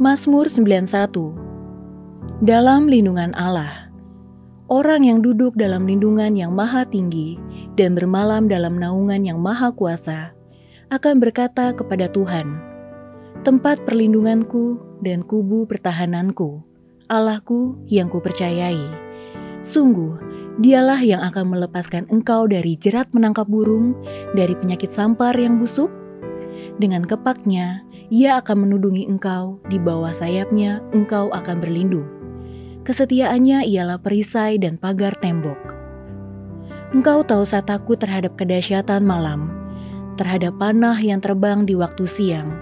Mazmur 91. Dalam lindungan Allah. Orang yang duduk dalam lindungan yang maha tinggi dan bermalam dalam naungan yang maha kuasa akan berkata kepada Tuhan, tempat perlindunganku dan kubu pertahananku, Allahku yang kupercayai. Sungguh, dialah yang akan melepaskan engkau dari jerat menangkap burung, dari penyakit sampar yang busuk. Dengan kepaknya, ia akan menudungi engkau, di bawah sayapnya engkau akan berlindung. Kesetiaannya ialah perisai dan pagar tembok. Engkau tahu takut terhadap kedahsyatan malam, terhadap panah yang terbang di waktu siang,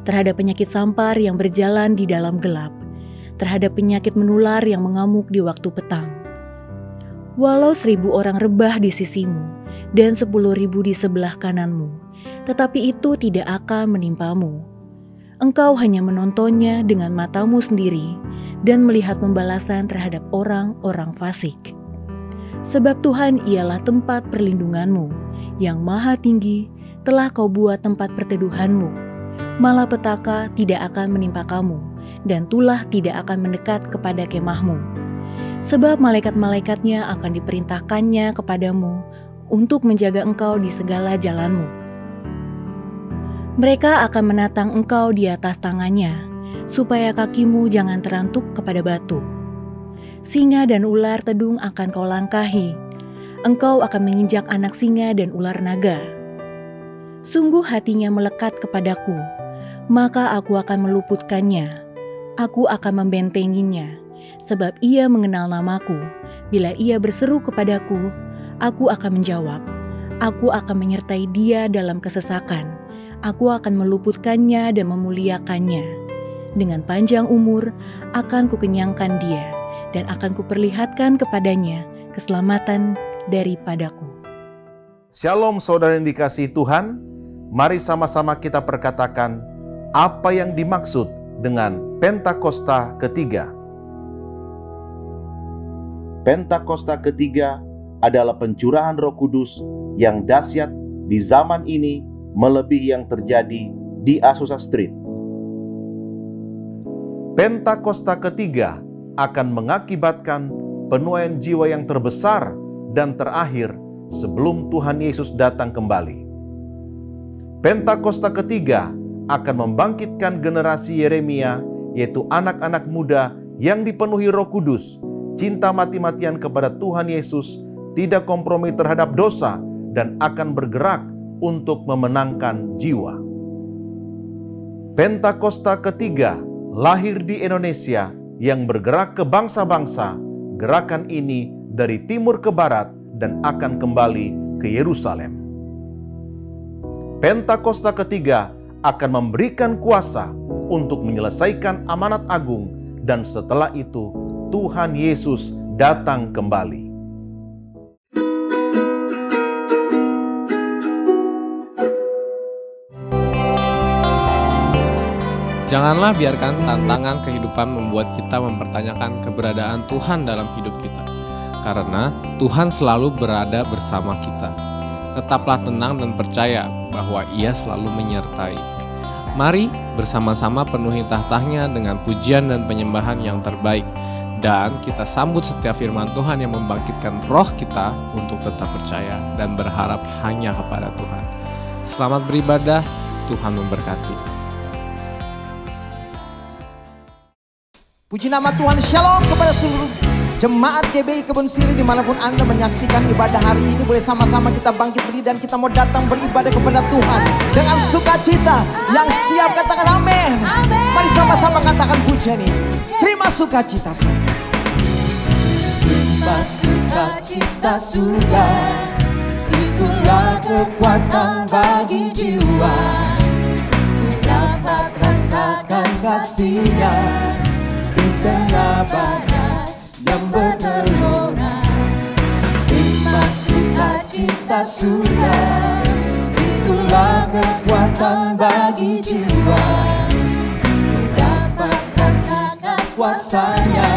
terhadap penyakit sampar yang berjalan di dalam gelap, terhadap penyakit menular yang mengamuk di waktu petang. Walau 1.000 orang rebah di sisimu dan 10.000 di sebelah kananmu, tetapi itu tidak akan menimpamu. Engkau hanya menontonnya dengan matamu sendiri dan melihat pembalasan terhadap orang-orang fasik. Sebab Tuhan ialah tempat perlindunganmu, yang maha tinggi telah kau buat tempat perteduhanmu. Malapetaka tidak akan menimpa kamu, dan tulah tidak akan mendekat kepada kemahmu. Sebab malaikat-malaikatnya akan diperintahkannya kepadamu untuk menjaga engkau di segala jalanmu. Mereka akan menatang engkau di atas tangannya, supaya kakimu jangan terantuk kepada batu. Singa dan ular tedung akan kau langkahi, engkau akan menginjak anak singa dan ular naga. Sungguh hatinya melekat kepadaku, maka aku akan meluputkannya. Aku akan membentenginya, sebab ia mengenal namaku. Bila ia berseru kepadaku, aku akan menjawab. Aku akan menyertai dia dalam kesesakan. Aku akan meluputkannya dan memuliakannya. Dengan panjang umur akan kukenyangkan dia, dan akan kuperlihatkan kepadanya keselamatan daripadaku. Shalom saudara yang dikasihi Tuhan, mari sama-sama kita perkatakan apa yang dimaksud dengan Pentakosta ketiga. Pentakosta ketiga adalah pencurahan Roh Kudus yang dahsyat di zaman ini melebihi yang terjadi di Azusa Street. Pentakosta ketiga akan mengakibatkan penuaian jiwa yang terbesar dan terakhir sebelum Tuhan Yesus datang kembali. Pentakosta ketiga akan membangkitkan generasi Yeremia, yaitu anak-anak muda yang dipenuhi Roh Kudus, cinta mati-matian kepada Tuhan Yesus, tidak kompromi terhadap dosa, dan akan bergerak untuk memenangkan jiwa. Pentakosta ketiga lahir di Indonesia yang bergerak ke bangsa-bangsa. Gerakan ini dari timur ke barat dan akan kembali ke Yerusalem. Pentakosta ketiga akan memberikan kuasa untuk menyelesaikan amanat agung, dan setelah itu Tuhan Yesus datang kembali. Janganlah biarkan tantangan kehidupan membuat kita mempertanyakan keberadaan Tuhan dalam hidup kita. Karena Tuhan selalu berada bersama kita. Tetaplah tenang dan percaya bahwa Ia selalu menyertai. Mari bersama-sama penuhi tahtanya dengan pujian dan penyembahan yang terbaik. Dan kita sambut setiap firman Tuhan yang membangkitkan roh kita untuk tetap percaya dan berharap hanya kepada Tuhan. Selamat beribadah, Tuhan memberkati. Puji nama Tuhan, shalom kepada seluruh jemaat GBI Kebun Siri dimanapun Anda menyaksikan ibadah hari ini. Boleh sama-sama kita bangkit berdiri dan kita mau datang beribadah kepada Tuhan dengan sukacita. Yang siap katakan amin. Mari sama-sama katakan pujian ini. Terima sukacita saudara. Terima sukacita sudah, itulah kekuatan bagi jiwa. Ku dapat rasakan kasih-Nya di tengah badai yang bergelora. Terima sukacita sudah, itulah kekuatan bagi jiwa. Ku dapat rasakan kuasa-Nya,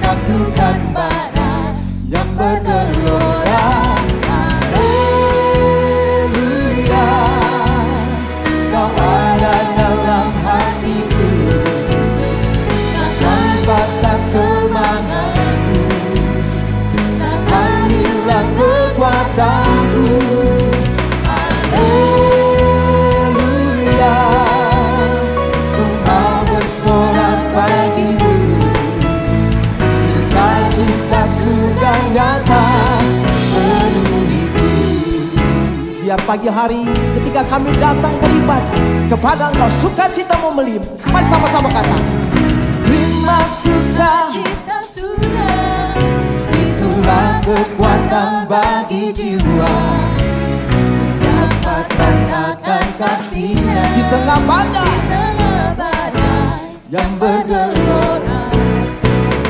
taklukkan badai yang bergelora. Haleluya, Kau ada dalam hatiku. kekuatanku. Haleluya, ku mau bersorak bagimu. Sukacita surga nyata penuhiku. Biar pagi hari ketika kami datang beribadah kepada Engkau, sukacitamu melimpah. Mari sama-sama kata, Terima sukacita surga, itulah kekuatan bagi jiwa. Dapat rasakan kasih-Nya di tengah badai yang bergelora.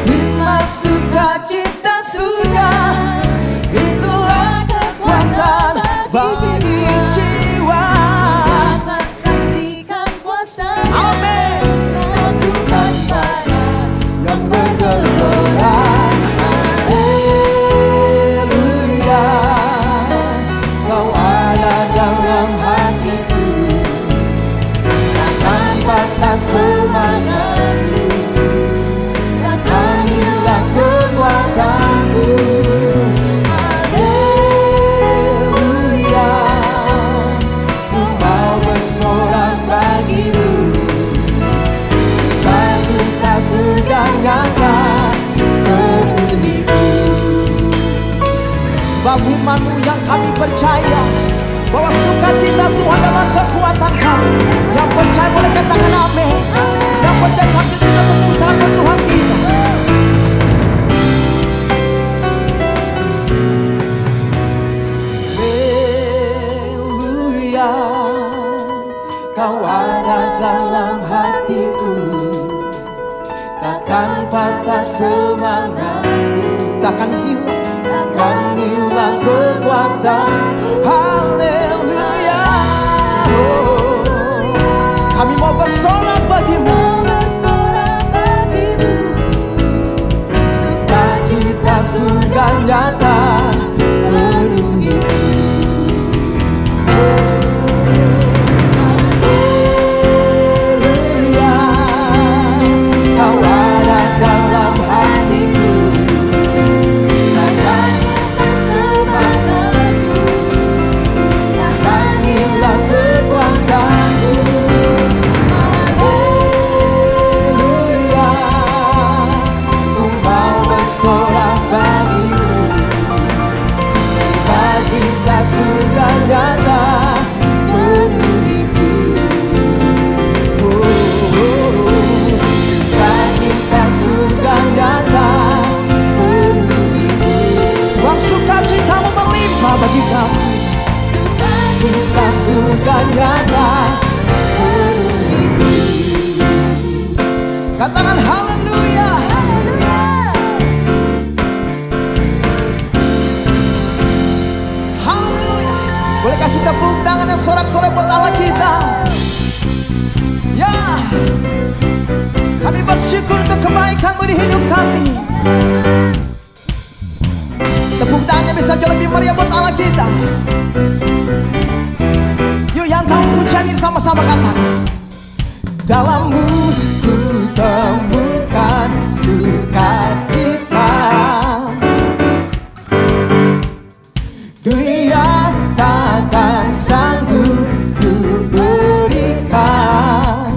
Terima sukacita surga, itulah kekuatan bagi jiwa. Dapat saksikan kuasa-Nya, kandungan badan yang bergelora. Haleluya, Kau ada dalam hatiku. Takkan patah semangatku, takkan hilang kekuatanku. Haleluya, ku mau bersorak bagimu. Sukacita sudah nyata penuhiku. Sebab firman-Mu yang kami percaya bahwa sukacita Tuhan adalah kekuatan kami. Yang percaya boleh katakan amin. Yang percaya sambil kita tepuk tangan buat Tuhan kita. Haleluya, Kau ada dalam hatiku, takkan patah semangatku, takkan hilang. takkan hilang kekuatanku. Haleluya, oh, kami mau bersorak bagimu. Mau bersorak bagimu. Sukacita surga nyata penuhiku. Haleluya, Kau ada dalam hatiku, takkan patah semangatku, takkan hilang kekuatanku. haleluya, Ku mau bersorak bagimu. Sukacita surga nyata penuhiku. Sukacita surga nyata penuhiku. sebab sukacitamu melimpah bagi kami. Sukacita surga nyata penuhiku. Katakan haleluya. Haleluya. Haleluya. Boleh kasih tepuk tangan dan sorak-sorai buat Allah kita. Ya, kami bersyukur untuk kebaikan-Mu di hidup kami. Tepuk tangannya bisa jauh lebih meriah buat Allah kita. Yuk yang tahu pujian ini sama-sama katakan. Dalam-Mu ku temukan sukacita. Dunia takkan sanggup ku berikan.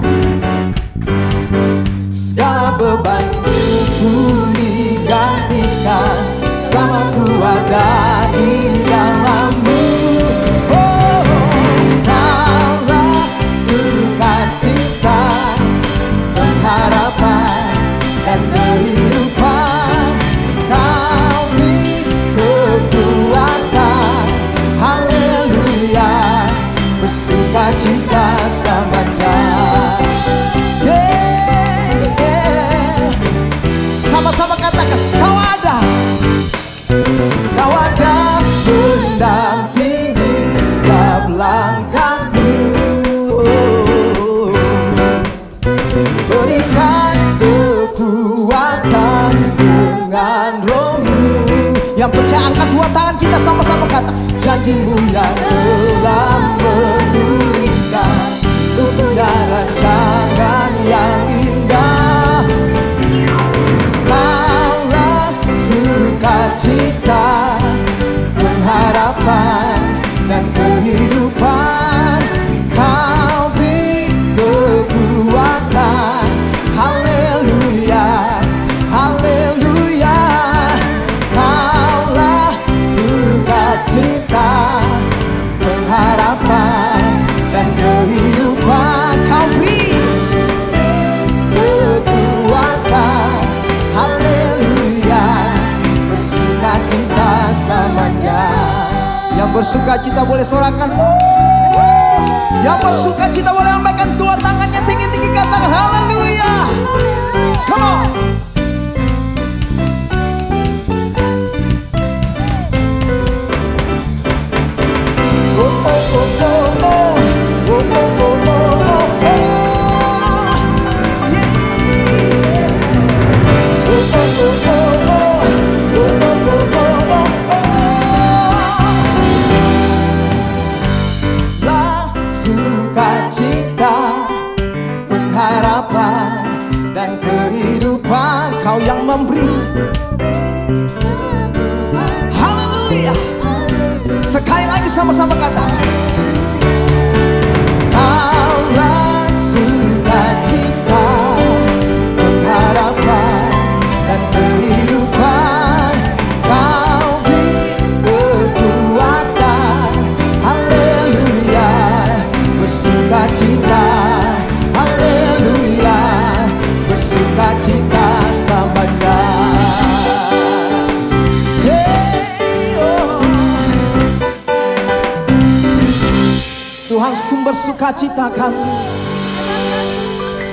Segala bebanku pun digantikan, selama ku ada di dalam-Mu. Oh, Kaulah sukacita, pengharapan dan kehidupan. Kau beri kekuatan, haleluya, bersukacita selamanya. Yeah, yeah. Sama-sama katakan, Kau ada mendampingi setiap langkahku. Berikan kekuatan dengan Roh-Mu. Yang percaya angkat dua tangan kita sama-sama kata, janji-Mu yang telah menuliskan untuk rancangan yang indah. Kaulah sukacita, pengharapan bersuka cita boleh sorakan. Yang bersuka cita boleh lambaikan kedua tangannya tinggi-tinggi, katakan haleluya. Come on. Sukacita, pengharapan dan kehidupan, Kau yang memberi. Haleluya. Sekali lagi sama-sama kata, Kaulah sukacita, pengharapan dan kehidupan, Kau beri kekuatan. Haleluya, bersukacita. Haleluya, bersukacita selamanya. Tuhan sumber sukacita kami,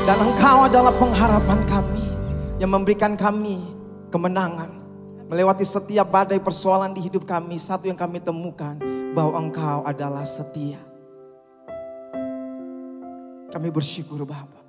dan Engkau adalah pengharapan kami yang memberikan kami kemenangan melewati setiap badai persoalan di hidup kami. Satu yang kami temukan, bahwa Engkau adalah setia. Kami bersyukur Bapa.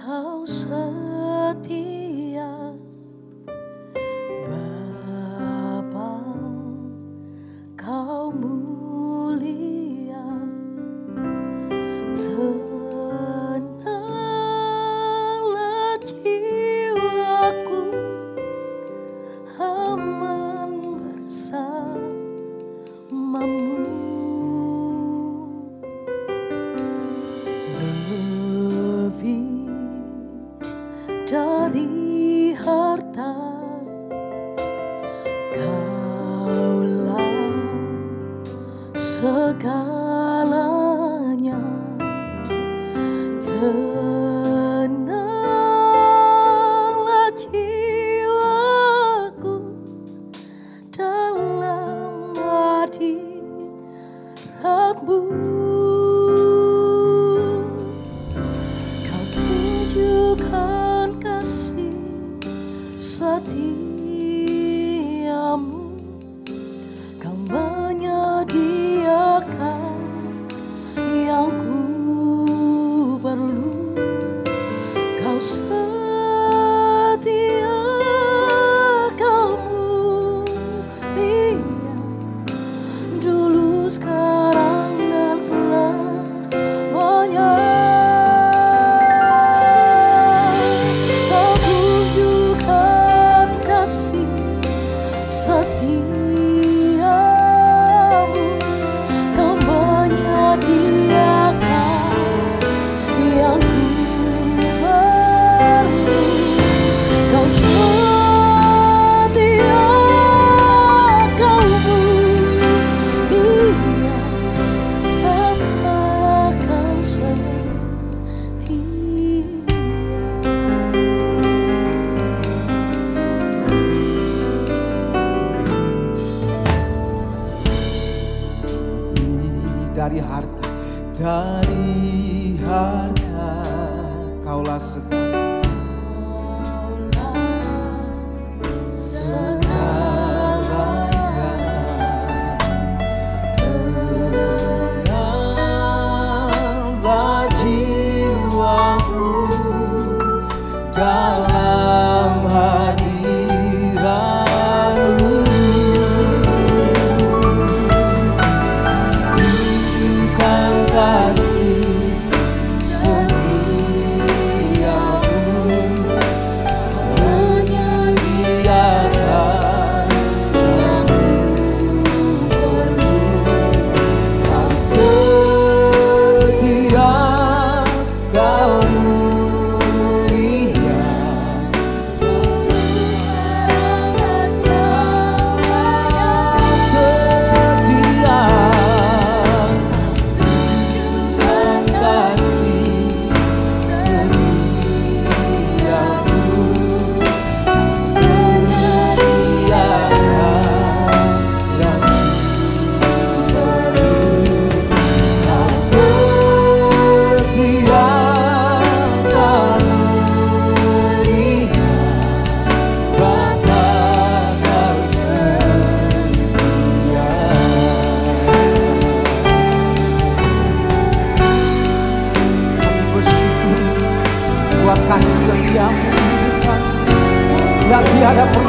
Kau setia, Bapa, Kau mulia. Tenanglah jiwaku, aman bersamamu. Dari harta, Kaulah segalanya. Tenanglah jiwaku dalam hadirat-Mu. Kau tunjukkan kasih setiamu, Kau menyediakan yang ku perlu. Kau setia, Kau mulia, dulu, sekarang, dan selamanya. Setiamu, Kau menyediakan yang ku perlu. Kau setia, Kau mulia, Bapa Kau setia. Dari harta, Kaulah segalanya. Tenanglah jiwaku dalam hadirat-Mu. Kasih setiamu, Kau menyediakan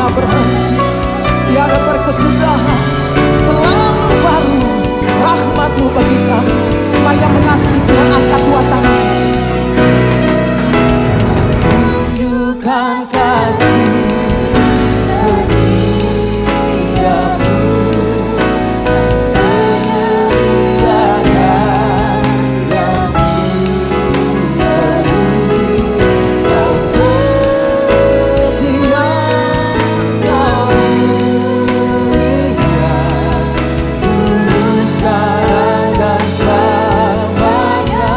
pernah berhenti, tiada berkesudahan, selalu baru rahmat-Mu bagi kami. Mari yang mengasihi Tuhan angkat dua tangan. Tunjukkan kasih setiamu, menyediakan yang perlu. Kau setia, Kau mulia, dulu, sekarang, dan selamanya.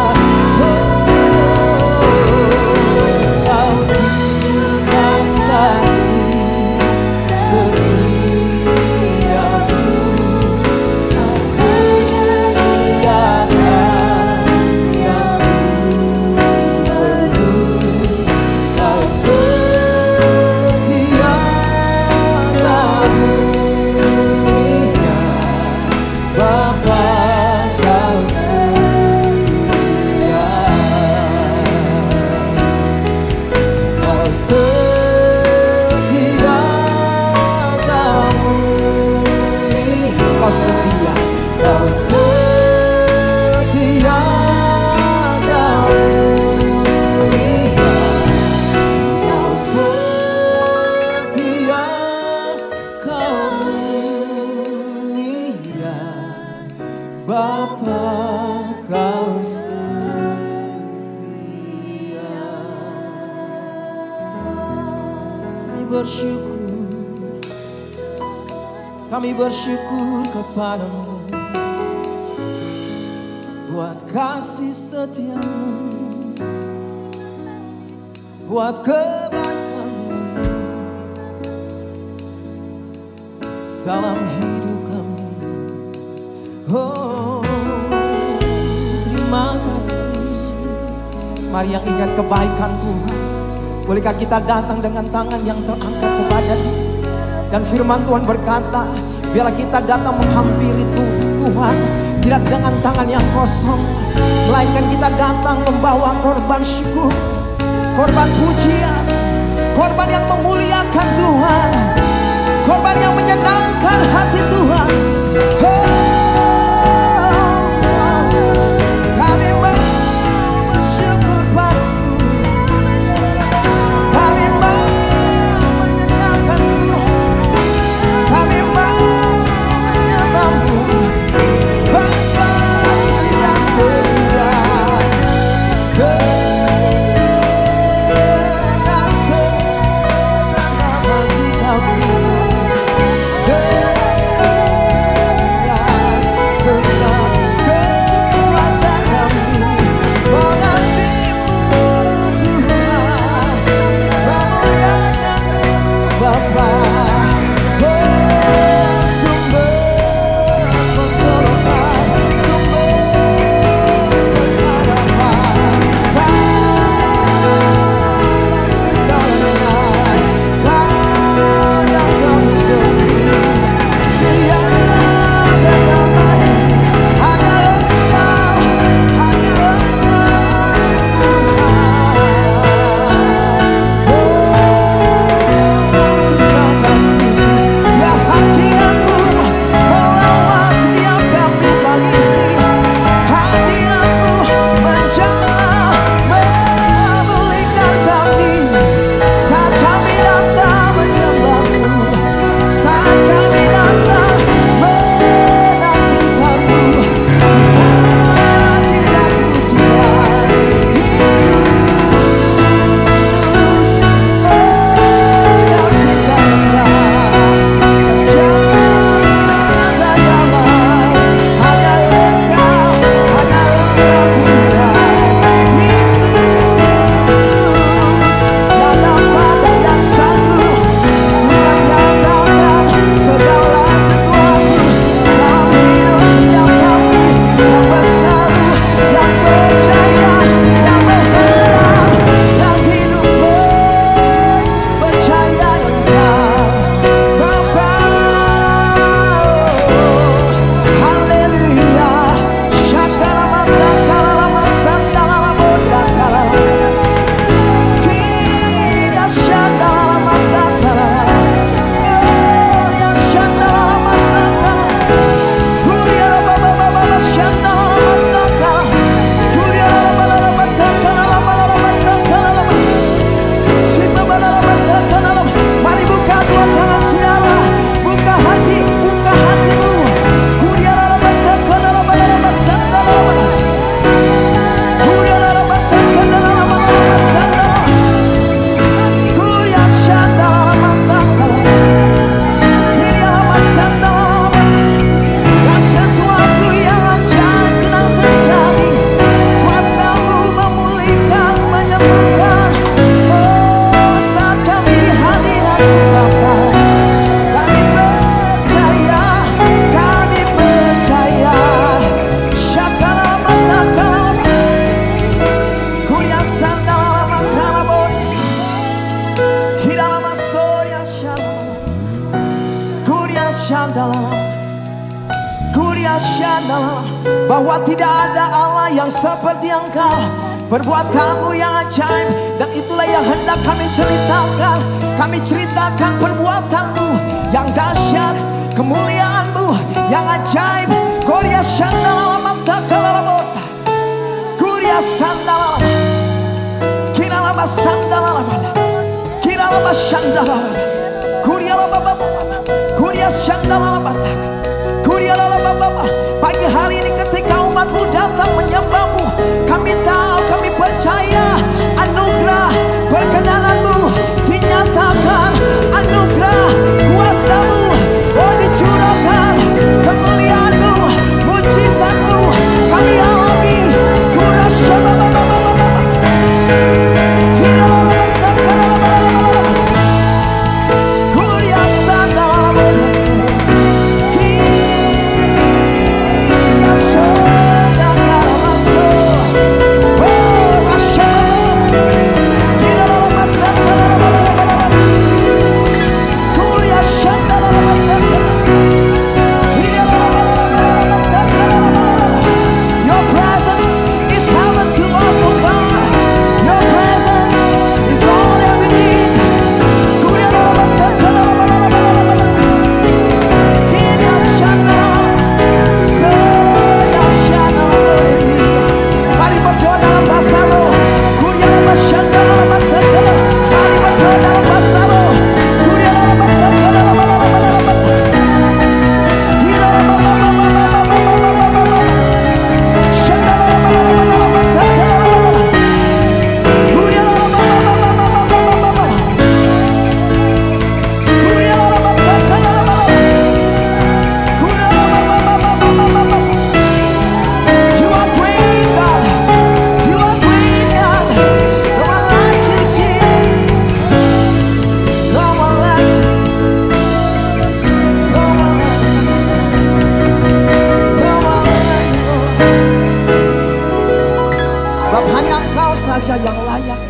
Kau tunjukkan kasih setiamu, menyediakan yang perlu. Kau setia, Kau mulia, Bapa, Kau setia. Kau setia, Kau mulia, Kau setia, Kau setia, Kau mulia, Kau setia, Kau mulia, Bapa, Kau setia. Kami bersyukur, kami bersyukur kepadamu buat kasih setiamu, buat kebaikanmu dalam hidup kami. Oh, terima kasih. Mari yang ingat kebaikan Tuhan, bolehkah kita datang dengan tangan yang terangkat kepada Dia? Dan firman Tuhan berkata, biarlah kita datang menghampiri Tuhan tidak dengan tangan yang kosong, melainkan kita datang membawa korban syukur, korban pujian, korban yang memuliakan Tuhan, korban yang menyenangkan hati Tuhan. Kami bersyukur padamu, kami menyenangkan Tuhan, kami menyembahmu, Bapa yang setia, dengan segala bagi kami. bahwa tidak ada Allah yang seperti Engkau. Perbuatanmu yang ajaib, dan itulah yang hendak kami ceritakan. Kami ceritakan perbuatanmu yang dahsyat, kemuliaanmu yang ajaib. Korea Shandala Mata Kalalabota, Korea Sandala, Kiralaba Sandala, Kiralaba Shandala, Korea Baba, Korea Shandala Mata, Korea Baba. Pagi hari ini ketika umatmu datang menyembahmu, kami tahu, kami percaya anugerah perkenananmu dinyatakan, anugerah kuasamu dicurahkan, kemuliaanmu, mujizatmu kami alami. Yang layak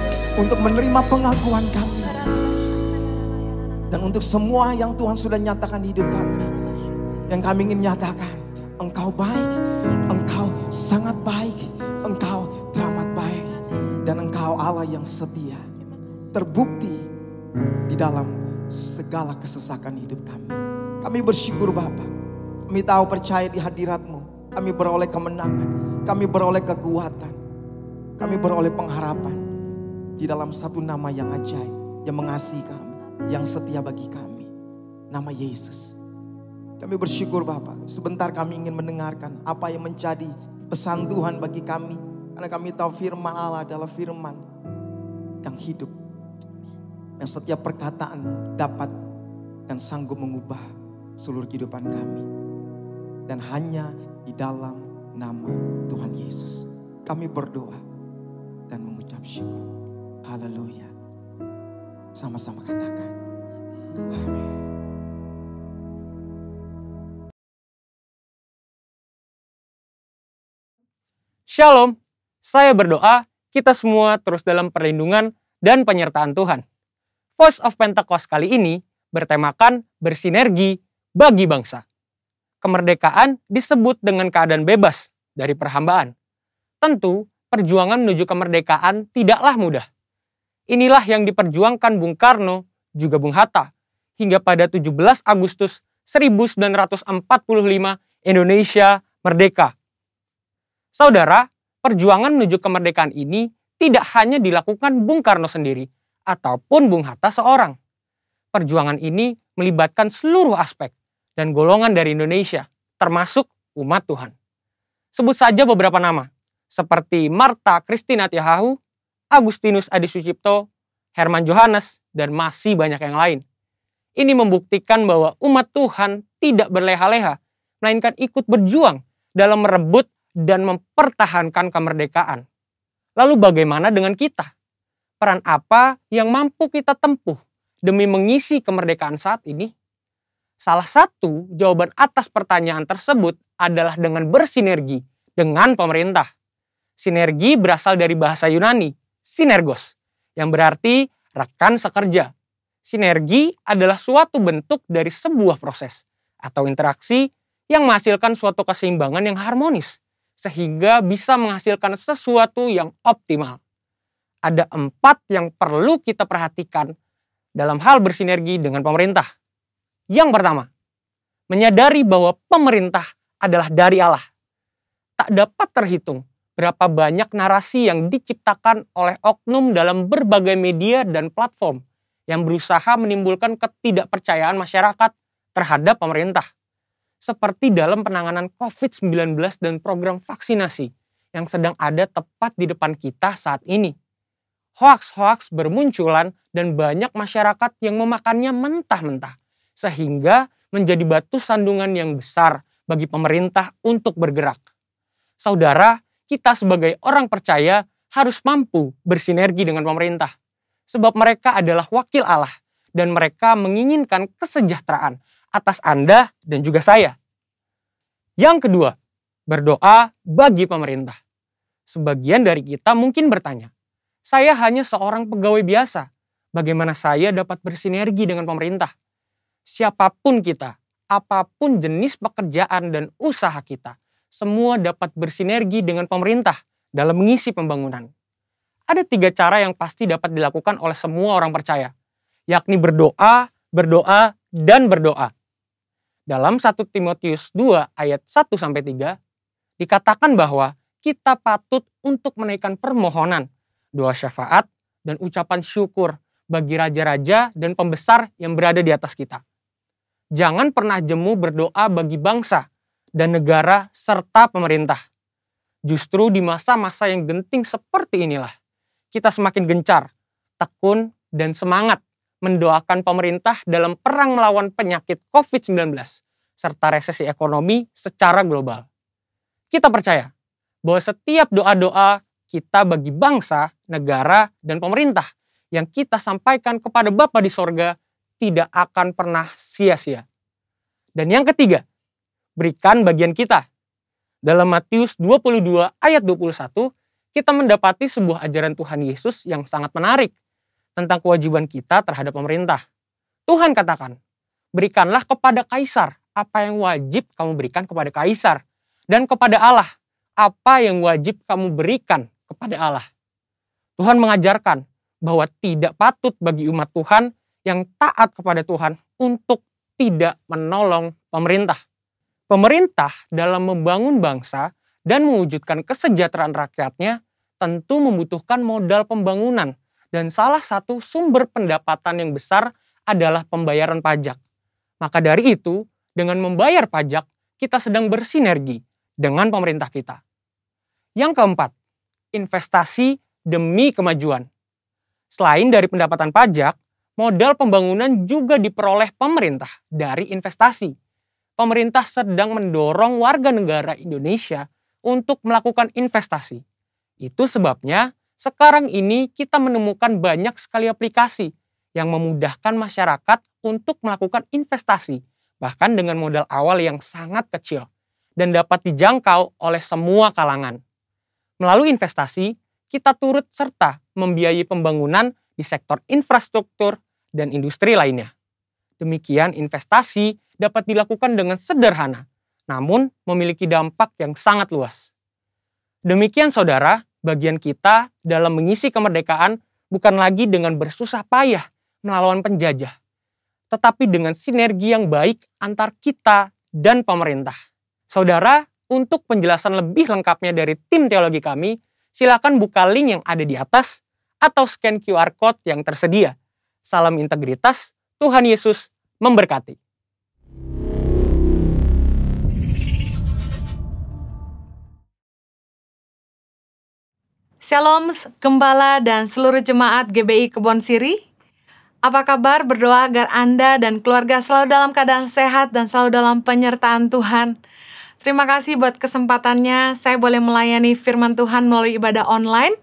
untuk menerima pengakuan kami, dan untuk semua yang Tuhan sudah nyatakan di hidup kami, yang kami ingin nyatakan, Engkau baik, Engkau sangat baik, Engkau teramat baik, dan Engkau Allah yang setia, terbukti di dalam segala kesesakan hidup kami. Kami bersyukur Bapa, kami tahu percaya di hadirat-Mu, kami beroleh kemenangan, kami beroleh kekuatan, kami beroleh pengharapan di dalam satu nama yang ajaib, yang mengasihi kami, yang setia bagi kami. Nama Yesus. Kami bersyukur Bapa, sebentar kami ingin mendengarkan apa yang menjadi pesan Tuhan bagi kami. Karena kami tahu firman Allah adalah firman yang hidup. Yang setiap perkataan dapat dan sanggup mengubah seluruh kehidupan kami. Dan hanya di dalam nama Tuhan Yesus kami berdoa dan mengucap syukur. Haleluya. Sama-sama katakan. Amin. Shalom. Saya berdoa kita semua terus dalam perlindungan dan penyertaan Tuhan. Voice of Pentecost kali ini bertemakan bersinergi bagi bangsa. Kemerdekaan disebut dengan keadaan bebas dari perhambaan. Tentu, perjuangan menuju kemerdekaan tidaklah mudah. Inilah yang diperjuangkan Bung Karno, juga Bung Hatta, hingga pada 17 Agustus 1945 Indonesia merdeka. Saudara, perjuangan menuju kemerdekaan ini tidak hanya dilakukan Bung Karno sendiri, ataupun Bung Hatta seorang. Perjuangan ini melibatkan seluruh aspek dan golongan dari Indonesia, termasuk umat Tuhan. Sebut saja beberapa nama, seperti Martha Christina Tiahahu, Agustinus Adi Sucipto, Herman Johannes, dan masih banyak yang lain. Ini membuktikan bahwa umat Tuhan tidak berleha-leha, melainkan ikut berjuang dalam merebut dan mempertahankan kemerdekaan. Lalu bagaimana dengan kita? Peran apa yang mampu kita tempuh demi mengisi kemerdekaan saat ini? Salah satu jawaban atas pertanyaan tersebut adalah dengan bersinergi dengan pemerintah. Sinergi berasal dari bahasa Yunani, sinergos, yang berarti rekan sekerja. Sinergi adalah suatu bentuk dari sebuah proses atau interaksi yang menghasilkan suatu keseimbangan yang harmonis, sehingga bisa menghasilkan sesuatu yang optimal. Ada 4 yang perlu kita perhatikan dalam hal bersinergi dengan pemerintah. Yang pertama, menyadari bahwa pemerintah adalah dari Allah. Tak dapat terhitung berapa banyak narasi yang diciptakan oleh oknum dalam berbagai media dan platform yang berusaha menimbulkan ketidakpercayaan masyarakat terhadap pemerintah. Seperti dalam penanganan COVID-19 dan program vaksinasi yang sedang ada tepat di depan kita saat ini. Hoaks-hoaks bermunculan dan banyak masyarakat yang memakannya mentah-mentah, sehingga menjadi batu sandungan yang besar bagi pemerintah untuk bergerak. Saudara, kita sebagai orang percaya harus mampu bersinergi dengan pemerintah, sebab mereka adalah wakil Allah dan mereka menginginkan kesejahteraan atas Anda dan juga saya. Yang kedua, berdoa bagi pemerintah. Sebagian dari kita mungkin bertanya, saya hanya seorang pegawai biasa, bagaimana saya dapat bersinergi dengan pemerintah? Siapapun kita, apapun jenis pekerjaan dan usaha kita, semua dapat bersinergi dengan pemerintah dalam mengisi pembangunan. Ada 3 cara yang pasti dapat dilakukan oleh semua orang percaya, yakni berdoa, berdoa, dan berdoa. Dalam 1 Timotius 2 ayat 1-3, dikatakan bahwa kita patut untuk menaikkan permohonan, doa syafaat, dan ucapan syukur bagi raja-raja dan pembesar yang berada di atas kita. Jangan pernah jemu berdoa bagi bangsa dan negara serta pemerintah. Justru di masa-masa yang genting seperti inilah, kita semakin gencar, tekun, dan semangat mendoakan pemerintah dalam perang melawan penyakit COVID-19 serta resesi ekonomi secara global. Kita percaya bahwa setiap doa-doa kita bagi bangsa, negara, dan pemerintah yang kita sampaikan kepada Bapa di sorga tidak akan pernah sia-sia. Dan yang ketiga, berikan bagian kita. Dalam Matius 22 ayat 21, kita mendapati sebuah ajaran Tuhan Yesus yang sangat menarik tentang kewajiban kita terhadap pemerintah. Tuhan katakan, berikanlah kepada Kaisar apa yang wajib kamu berikan kepada Kaisar, dan kepada Allah apa yang wajib kamu berikan kepada Allah. Tuhan mengajarkan bahwa tidak patut bagi umat Tuhan yang taat kepada Tuhan untuk tidak menolong pemerintah. Pemerintah dalam membangun bangsa dan mewujudkan kesejahteraan rakyatnya tentu membutuhkan modal pembangunan, dan salah satu sumber pendapatan yang besar adalah pembayaran pajak. Maka dari itu, dengan membayar pajak, kita sedang bersinergi dengan pemerintah kita. Yang keempat, investasi demi kemajuan. Selain dari pendapatan pajak, modal pembangunan juga diperoleh pemerintah dari investasi. Pemerintah sedang mendorong warga negara Indonesia untuk melakukan investasi. Itu sebabnya sekarang ini kita menemukan banyak sekali aplikasi yang memudahkan masyarakat untuk melakukan investasi, bahkan dengan modal awal yang sangat kecil dan dapat dijangkau oleh semua kalangan. Melalui investasi, kita turut serta membiayai pembangunan di sektor infrastruktur dan industri lainnya. Demikian investasi dapat dilakukan dengan sederhana, namun memiliki dampak yang sangat luas. Demikian saudara, bagian kita dalam mengisi kemerdekaan bukan lagi dengan bersusah payah melawan penjajah, tetapi dengan sinergi yang baik antar kita dan pemerintah. Saudara, untuk penjelasan lebih lengkapnya dari tim teologi kami, silakan buka link yang ada di atas atau scan QR Code yang tersedia. Salam integritas, Tuhan Yesus memberkati. Shalom Gembala dan seluruh jemaat GBI Kebon Siri. Apa kabar? Berdoa agar Anda dan keluarga selalu dalam keadaan sehat dan selalu dalam penyertaan Tuhan. Terima kasih buat kesempatannya saya boleh melayani firman Tuhan melalui ibadah online.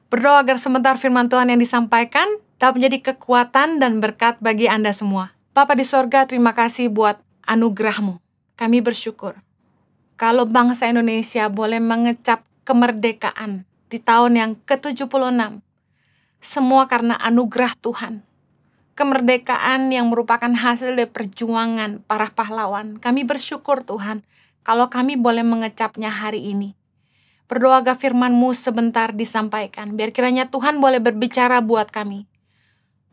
Berdoa agar sebentar firman Tuhan yang disampaikan dapat menjadi kekuatan dan berkat bagi Anda semua. Bapa di sorga, terima kasih buat anugerah-Mu. Kami bersyukur kalau bangsa Indonesia boleh mengecap kemerdekaan di tahun yang ke-76. Semua karena anugerah Tuhan. kemerdekaan yang merupakan hasil dari perjuangan para pahlawan. Kami bersyukur Tuhan kalau kami boleh mengecapnya hari ini. Berdoa agar firman-Mu sebentar disampaikan. Biar kiranya Tuhan boleh berbicara buat kami.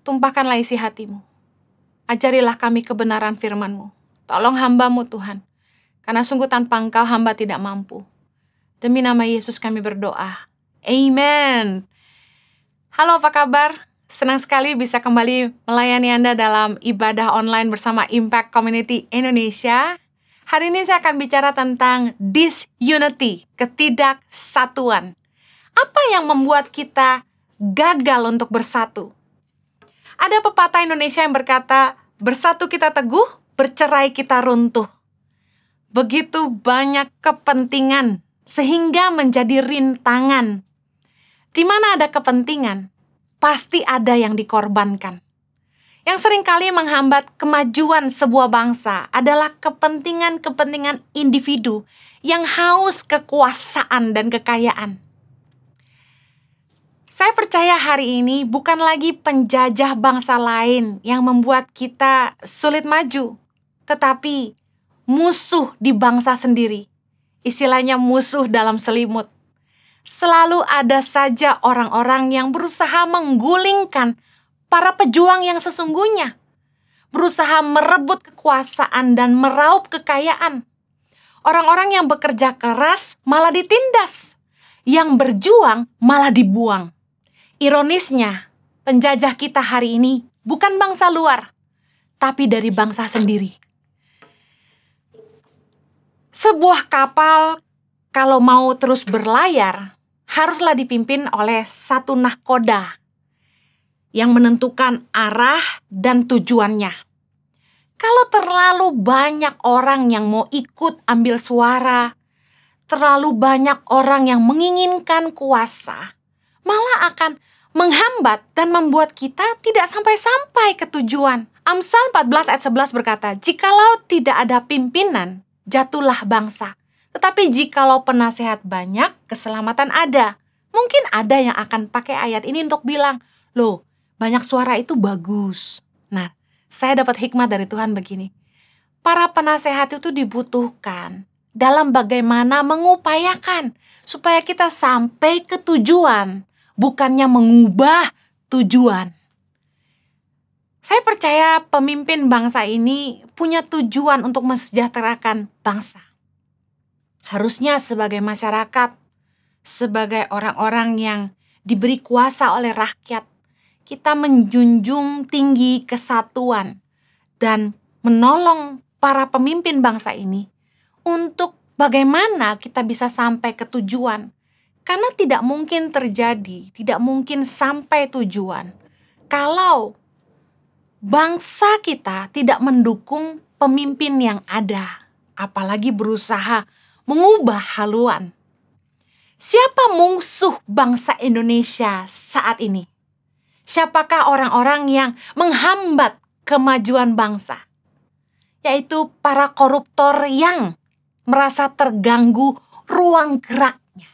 Tumpahkanlah isi hati-Mu. Ajarilah kami kebenaran firman-Mu. Tolong hamba-Mu Tuhan. Karena sungguh tanpa Engkau hamba tidak mampu. Demi nama Yesus kami berdoa. Amen. Halo, apa kabar? Senang sekali bisa kembali melayani Anda dalam ibadah online bersama Impact Community Indonesia. Hari ini saya akan bicara tentang disunity, ketidaksatuan. Apa yang membuat kita gagal untuk bersatu? Ada pepatah Indonesia yang berkata, bersatu kita teguh, bercerai kita runtuh. Begitu banyak kepentingan sehingga menjadi rintangan. Di mana ada kepentingan, pasti ada yang dikorbankan. Yang seringkali menghambat kemajuan sebuah bangsa adalah kepentingan-kepentingan individu yang haus kekuasaan dan kekayaan. Saya percaya hari ini bukan lagi penjajah bangsa lain yang membuat kita sulit maju, tetapi musuh di bangsa sendiri. Istilahnya musuh dalam selimut. Selalu ada saja orang-orang yang berusaha menggulingkan para pejuang yang sesungguhnya, berusaha merebut kekuasaan dan meraup kekayaan. Orang-orang yang bekerja keras malah ditindas, yang berjuang malah dibuang. Ironisnya, penjajah kita hari ini bukan bangsa luar, tapi dari bangsa sendiri. Sebuah kapal kalau mau terus berlayar, haruslah dipimpin oleh satu nahkoda yang menentukan arah dan tujuannya. Kalau terlalu banyak orang yang mau ikut ambil suara, terlalu banyak orang yang menginginkan kuasa, malah akan menghambat dan membuat kita tidak sampai-sampai ke tujuan. Amsal 14 ayat 11 berkata, jikalau tidak ada pimpinan, jatuhlah bangsa. Tetapi jikalau penasehat banyak, keselamatan ada. Mungkin ada yang akan pakai ayat ini untuk bilang, loh, banyak suara itu bagus. Nah, saya dapat hikmat dari Tuhan begini. Para penasehat itu dibutuhkan dalam bagaimana mengupayakan supaya kita sampai ke tujuan, bukannya mengubah tujuan. Saya percaya pemimpin bangsa ini punya tujuan untuk mensejahterakan bangsa. Harusnya sebagai masyarakat, sebagai orang-orang yang diberi kuasa oleh rakyat, kita menjunjung tinggi kesatuan dan menolong para pemimpin bangsa ini untuk bagaimana kita bisa sampai ke tujuan. Karena tidak mungkin terjadi, tidak mungkin sampai tujuan kalau bangsa kita tidak mendukung pemimpin yang ada, apalagi berusaha mengubah haluan. Siapa musuh bangsa Indonesia saat ini? Siapakah orang-orang yang menghambat kemajuan bangsa? Yaitu para koruptor yang merasa terganggu ruang geraknya.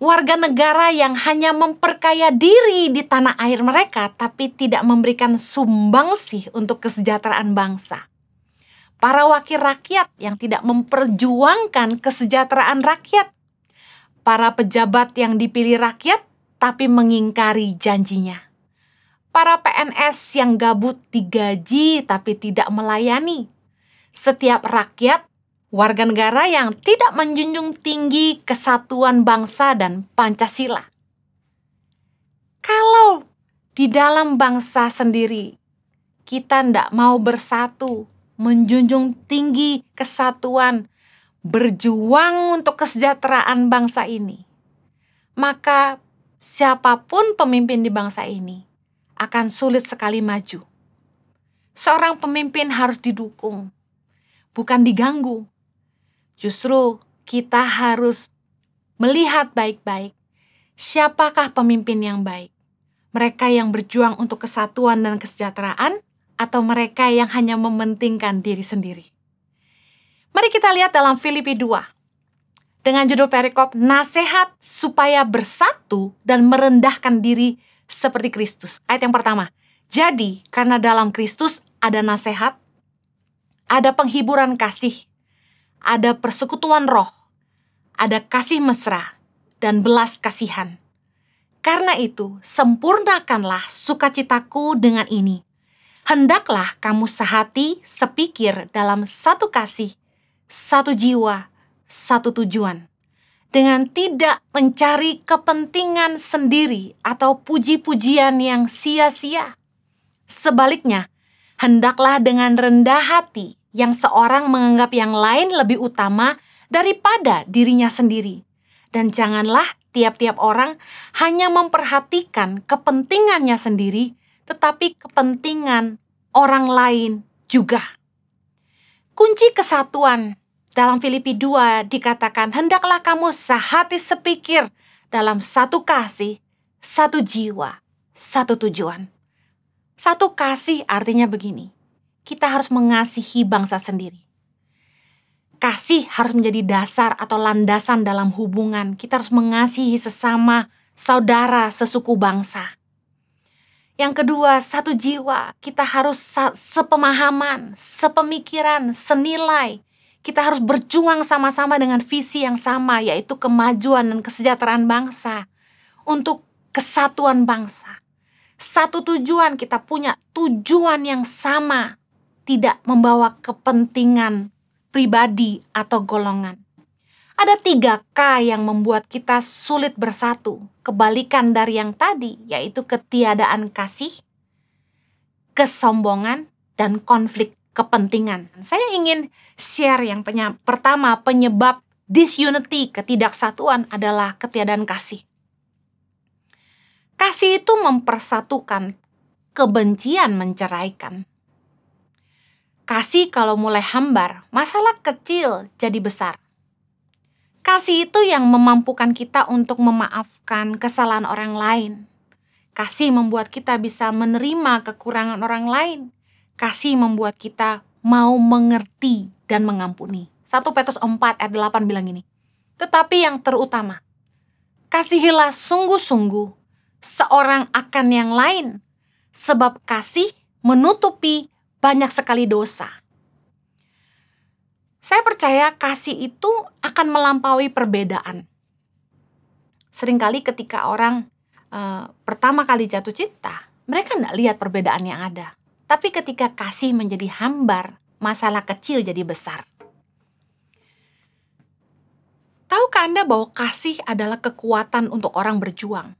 Warga negara yang hanya memperkaya diri di tanah air mereka, tapi tidak memberikan sumbangsih untuk kesejahteraan bangsa. Para wakil rakyat yang tidak memperjuangkan kesejahteraan rakyat. Para pejabat yang dipilih rakyat, tapi mengingkari janjinya. Para PNS yang gabut digaji tapi tidak melayani. Setiap rakyat, warga negara yang tidak menjunjung tinggi kesatuan bangsa dan Pancasila. Kalau di dalam bangsa sendiri kita tidak mau bersatu, menjunjung tinggi kesatuan, berjuang untuk kesejahteraan bangsa ini, maka siapapun pemimpin di bangsa ini akan sulit sekali maju. Seorang pemimpin harus didukung, bukan diganggu. Justru kita harus melihat baik-baik siapakah pemimpin yang baik. Mereka yang berjuang untuk kesatuan dan kesejahteraan atau mereka yang hanya mementingkan diri sendiri. Mari kita lihat dalam Filipi 2. Dengan judul perikop, nasihat supaya bersatu dan merendahkan diri seperti Kristus. Ayat yang pertama, Jadi, karena dalam Kristus ada nasihat, ada penghiburan kasih, ada persekutuan roh, ada kasih mesra, dan belas kasihan. Karena itu, sempurnakanlah sukacitaku dengan ini. Hendaklah kamu sehati, sepikir dalam satu kasih, satu jiwa, satu tujuan. Dengan tidak mencari kepentingan sendiri atau puji-pujian yang sia-sia. Sebaliknya, hendaklah dengan rendah hati yang seorang menganggap yang lain lebih utama daripada dirinya sendiri. Dan janganlah tiap-tiap orang hanya memperhatikan kepentingannya sendiri, tetapi kepentingan orang lain juga. Kunci kesatuan dalam Filipi 2 dikatakan, hendaklah kamu sehati sepikir dalam satu kasih, satu jiwa, satu tujuan. Satu kasih artinya begini, kita harus mengasihi bangsa sendiri. Kasih harus menjadi dasar atau landasan dalam hubungan. Kita harus mengasihi sesama saudara sesuku bangsa. Yang kedua, satu jiwa. Kita harus sepemahaman, sepemikiran, senilai. Kita harus berjuang sama-sama dengan visi yang sama, yaitu kemajuan dan kesejahteraan bangsa. Untuk kesatuan bangsa. Satu tujuan, kita punya tujuan yang sama. Tidak membawa kepentingan pribadi atau golongan. Ada 3K yang membuat kita sulit bersatu. Kebalikan dari yang tadi, yaitu ketiadaan kasih, kesombongan, dan konflik kepentingan. Saya ingin share yang pertama, penyebab disunity, ketidaksatuan adalah ketiadaan kasih. Kasih itu mempersatukan, kebencian menceraikan. Kasih kalau mulai hambar, masalah kecil jadi besar. Kasih itu yang memampukan kita untuk memaafkan kesalahan orang lain. Kasih membuat kita bisa menerima kekurangan orang lain. Kasih membuat kita mau mengerti dan mengampuni. 1 Petrus 4 ayat 8 bilang gini. Tetapi yang terutama, kasihilah sungguh-sungguh seorang akan yang lain, sebab kasih menutupi banyak sekali dosa. Saya percaya kasih itu akan melampaui perbedaan. Seringkali ketika orang pertama kali jatuh cinta, mereka tidak lihat perbedaan yang ada. Tapi ketika kasih menjadi hambar, masalah kecil jadi besar. Tahukah Anda bahwa kasih adalah kekuatan untuk orang berjuang?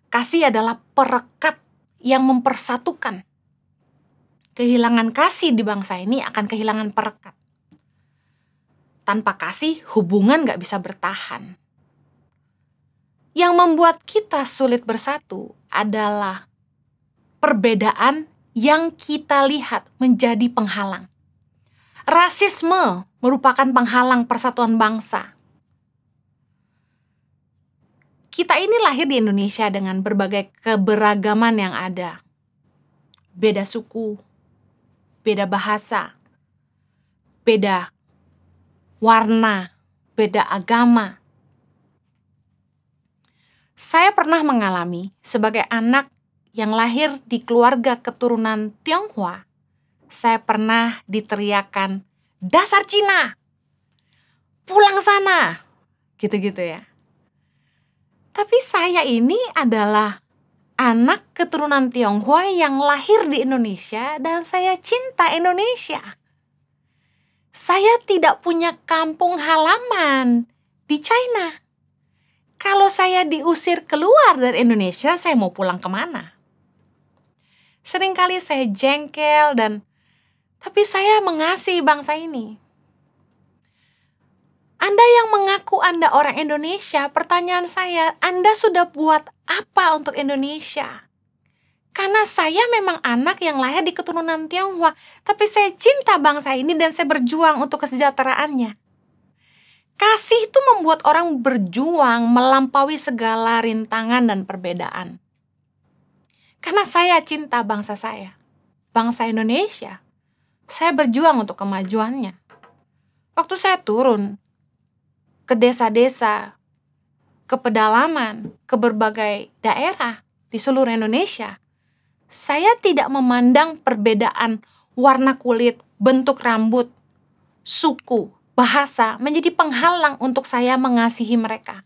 Kasih adalah perekat yang mempersatukan. Kehilangan kasih di bangsa ini akan kehilangan perekat. Tanpa kasih, hubungan gak bisa bertahan. Yang membuat kita sulit bersatu adalah perbedaan yang kita lihat menjadi penghalang. Rasisme merupakan penghalang persatuan bangsa. Kita ini lahir di Indonesia dengan berbagai keberagaman yang ada. Beda suku, beda bahasa, beda warna, beda agama. Saya pernah mengalami sebagai anak yang lahir di keluarga keturunan Tionghoa, saya pernah diteriakan, dasar Cina, pulang sana, gitu-gitu ya. Tapi saya ini adalah anak keturunan Tionghoa yang lahir di Indonesia dan saya cinta Indonesia. Saya tidak punya kampung halaman di China. Kalau saya diusir keluar dari Indonesia, saya mau pulang kemana? Seringkali saya jengkel tapi saya mengasihi bangsa ini. Anda yang mengaku Anda orang Indonesia, pertanyaan saya, Anda sudah buat apa untuk Indonesia? Karena saya memang anak yang lahir di keturunan Tionghoa, tapi saya cinta bangsa ini dan saya berjuang untuk kesejahteraannya. Kasih itu membuat orang berjuang melampaui segala rintangan dan perbedaan. Karena saya cinta bangsa saya, bangsa Indonesia. Saya berjuang untuk kemajuannya. Waktu saya turun ke desa-desa, ke pedalaman, ke berbagai daerah di seluruh Indonesia, Saya tidak memandang perbedaan warna kulit, bentuk rambut, suku, bahasa menjadi penghalang untuk saya mengasihi mereka.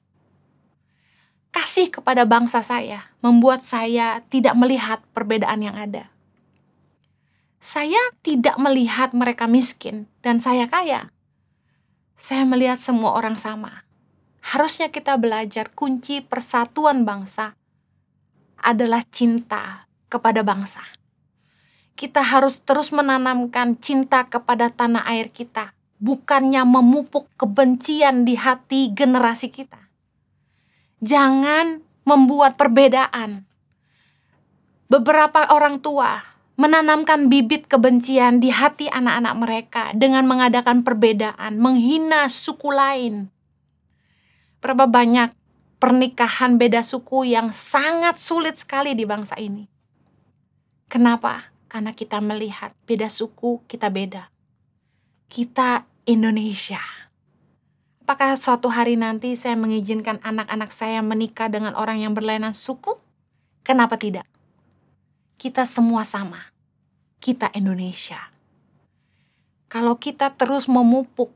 Kasih kepada bangsa saya membuat saya tidak melihat perbedaan yang ada. Saya tidak melihat mereka miskin dan saya kaya. Saya melihat semua orang sama. Harusnya kita belajar kunci persatuan bangsa adalah cinta kepada bangsa. Kita harus terus menanamkan cinta kepada tanah air kita, bukannya memupuk kebencian di hati generasi kita. Jangan membuat perbedaan. Beberapa orang tua menanamkan bibit kebencian di hati anak-anak mereka dengan mengadakan perbedaan, menghina suku lain. Berapa banyak pernikahan beda suku yang sangat sulit sekali di bangsa ini. Kenapa? Karena kita melihat beda suku, kita beda. Kita Indonesia. Apakah suatu hari nanti saya mengizinkan anak-anak saya menikah dengan orang yang berlainan suku? Kenapa tidak? Kita semua sama. Kita Indonesia. Kalau kita terus memupuk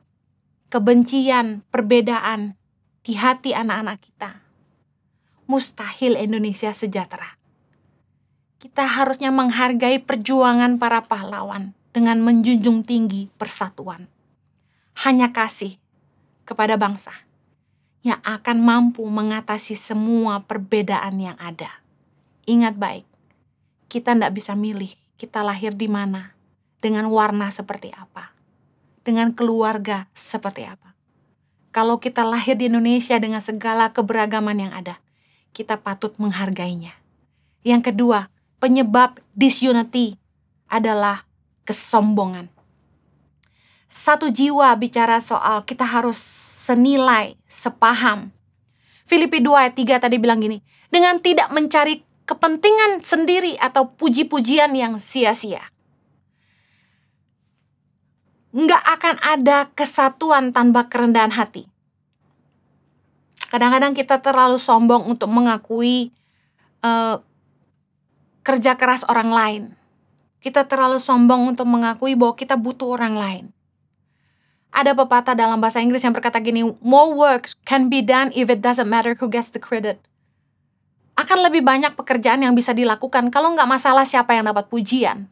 kebencian, perbedaan di hati anak-anak kita, mustahil Indonesia sejahtera. Kita harusnya menghargai perjuangan para pahlawan dengan menjunjung tinggi persatuan. Hanya kasih kepada bangsa yang akan mampu mengatasi semua perbedaan yang ada. Ingat baik, kita tidak bisa milih kita lahir di mana, dengan warna seperti apa, dengan keluarga seperti apa. Kalau kita lahir di Indonesia dengan segala keberagaman yang ada, kita patut menghargainya. Yang kedua, penyebab disunity adalah kesombongan. Satu jiwa bicara soal kita harus senilai, sepaham. Filipi 2 ayat 3 tadi bilang gini, dengan tidak mencari kepentingan sendiri atau puji-pujian yang sia-sia. Nggak akan ada kesatuan tanpa kerendahan hati. Kadang-kadang kita terlalu sombong untuk mengakui kerja keras orang lain. Kita terlalu sombong untuk mengakui bahwa kita butuh orang lain. Ada pepatah dalam bahasa Inggris yang berkata gini, more works can be done if it doesn't matter who gets the credit. Akan lebih banyak pekerjaan yang bisa dilakukan kalau nggak masalah siapa yang dapat pujian.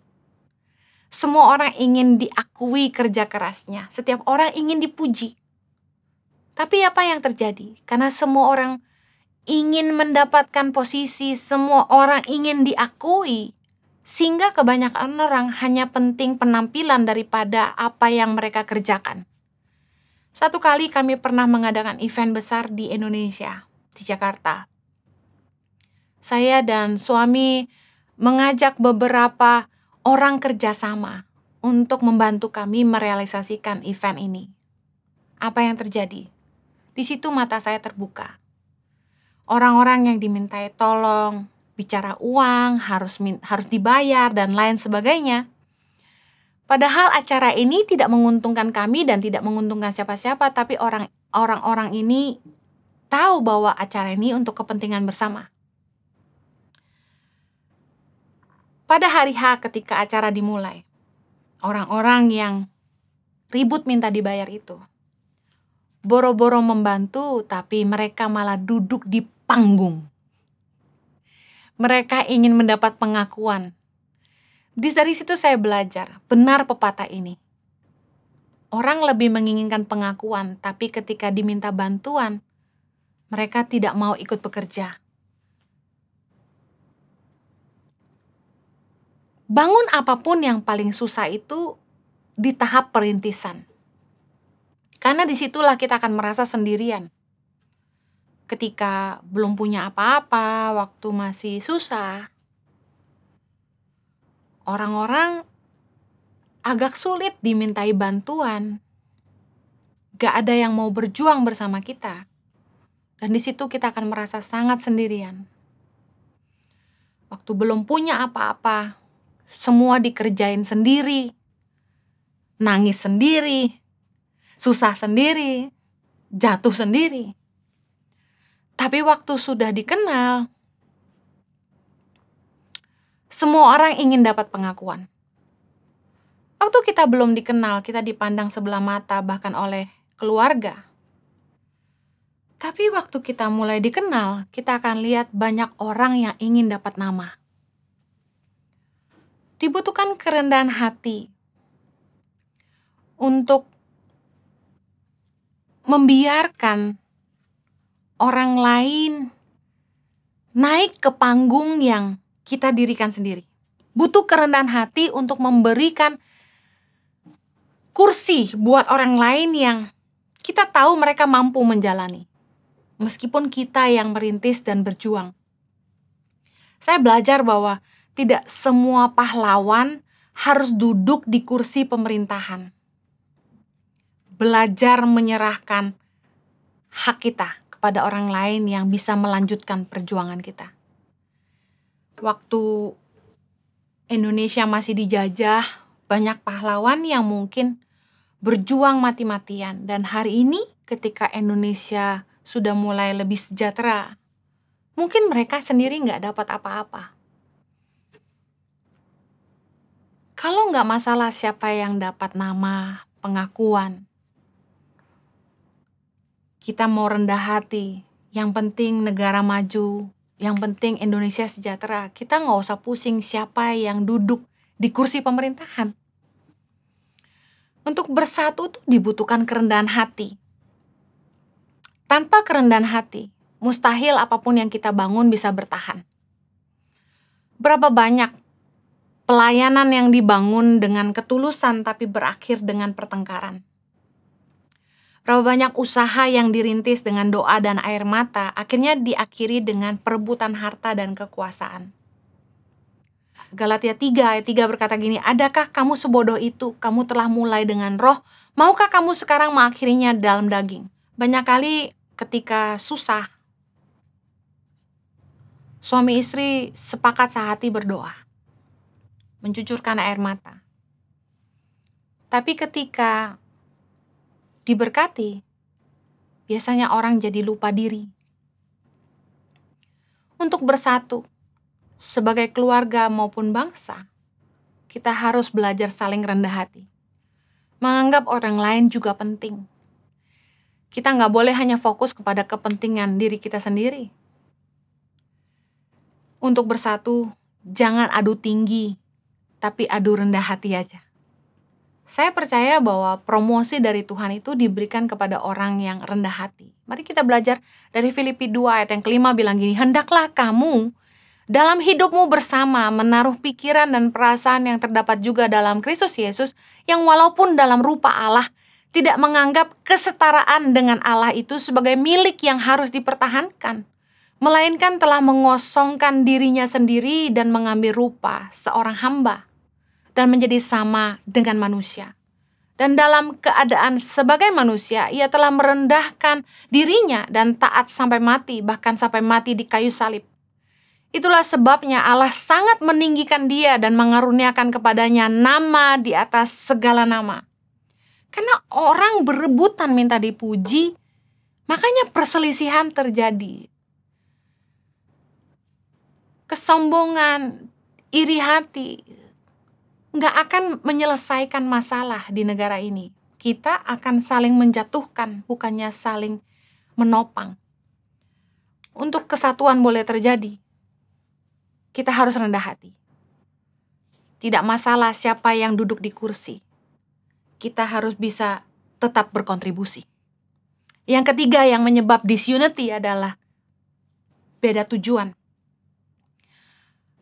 Semua orang ingin diakui kerja kerasnya. Setiap orang ingin dipuji. Tapi apa yang terjadi? Karena semua orang ingin mendapatkan posisi, semua orang ingin diakui. Sehingga kebanyakan orang hanya penting penampilan daripada apa yang mereka kerjakan. Satu kali kami pernah mengadakan event besar di Indonesia, di Jakarta. Saya dan suami mengajak beberapa orang kerjasama untuk membantu kami merealisasikan event ini. Apa yang terjadi? Di situ mata saya terbuka. Orang-orang yang dimintai tolong, bicara uang, harus dibayar, dan lain sebagainya. Padahal acara ini tidak menguntungkan kami dan tidak menguntungkan siapa-siapa, tapi orang-orang ini tahu bahwa acara ini untuk kepentingan bersama. Pada hari H ketika acara dimulai, orang-orang yang ribut minta dibayar itu, boro-boro membantu tapi mereka malah duduk di panggung. Mereka ingin mendapat pengakuan. Dari situ saya belajar, benar pepatah ini. Orang lebih menginginkan pengakuan, tapi ketika diminta bantuan, mereka tidak mau ikut bekerja. Bangun apapun yang paling susah itu di tahap perintisan. Karena disitulah kita akan merasa sendirian. Ketika belum punya apa-apa, waktu masih susah, orang-orang agak sulit dimintai bantuan. Gak ada yang mau berjuang bersama kita. Dan di situ kita akan merasa sangat sendirian. Waktu belum punya apa-apa, semua dikerjain sendiri, nangis sendiri, susah sendiri, jatuh sendiri. Tapi waktu sudah dikenal, Semua orang ingin dapat pengakuan. Waktu kita belum dikenal, kita dipandang sebelah mata bahkan oleh keluarga. Tapi waktu kita mulai dikenal, kita akan lihat banyak orang yang ingin dapat nama. Dibutuhkan kerendahan hati untuk membiarkan orang lain naik ke panggung yang kita dirikan sendiri. Butuh kerendahan hati untuk memberikan kursi buat orang lain yang kita tahu mereka mampu menjalani. Meskipun kita yang merintis dan berjuang. Saya belajar bahwa tidak semua pahlawan harus duduk di kursi pemerintahan. Belajar menyerahkan hak kita kepada orang lain yang bisa melanjutkan perjuangan kita. Waktu Indonesia masih dijajah, banyak pahlawan yang mungkin berjuang mati-matian. Dan hari ini ketika Indonesia sudah mulai lebih sejahtera, mungkin mereka sendiri nggak dapat apa-apa. Kalau nggak masalah siapa yang dapat nama, pengakuan, kita mau rendah hati, yang penting negara maju, yang penting Indonesia sejahtera. Kita nggak usah pusing siapa yang duduk di kursi pemerintahan. Untuk bersatu itu dibutuhkan kerendahan hati. Tanpa kerendahan hati, mustahil apapun yang kita bangun bisa bertahan. Berapa banyak pelayanan yang dibangun dengan ketulusan tapi berakhir dengan pertengkaran. Berapa banyak usaha yang dirintis dengan doa dan air mata, akhirnya diakhiri dengan perebutan harta dan kekuasaan. Galatia 3 ayat 3 berkata gini, adakah kamu sebodoh itu? Kamu telah mulai dengan roh, maukah kamu sekarang mengakhirinya dalam daging? Banyak kali ketika susah, suami istri sepakat sehati berdoa, mencucurkan air mata. Tapi ketika diberkati, biasanya orang jadi lupa diri. Untuk bersatu, sebagai keluarga maupun bangsa, kita harus belajar saling rendah hati. Menganggap orang lain juga penting. Kita nggak boleh hanya fokus kepada kepentingan diri kita sendiri. Untuk bersatu, jangan adu tinggi, tapi adu rendah hati aja. Saya percaya bahwa promosi dari Tuhan itu diberikan kepada orang yang rendah hati. Mari kita belajar dari Filipi 2 ayat yang kelima bilang gini, hendaklah kamu dalam hidupmu bersama menaruh pikiran dan perasaan yang terdapat juga dalam Kristus Yesus, yang walaupun dalam rupa Allah, tidak menganggap kesetaraan dengan Allah itu sebagai milik yang harus dipertahankan, melainkan telah mengosongkan dirinya sendiri dan mengambil rupa seorang hamba, dan menjadi sama dengan manusia. Dan dalam keadaan sebagai manusia, ia telah merendahkan dirinya dan taat sampai mati, bahkan sampai mati di kayu salib. Itulah sebabnya Allah sangat meninggikan dia dan mengaruniakan kepadanya nama di atas segala nama. Karena orang berebutan minta dipuji, makanya perselisihan terjadi. Kesombongan, iri hati, nggak akan menyelesaikan masalah di negara ini. Kita akan saling menjatuhkan, bukannya saling menopang. Untuk kesatuan boleh terjadi, kita harus rendah hati. Tidak masalah siapa yang duduk di kursi. Kita harus bisa tetap berkontribusi. Yang ketiga yang menyebab disunity adalah beda tujuan.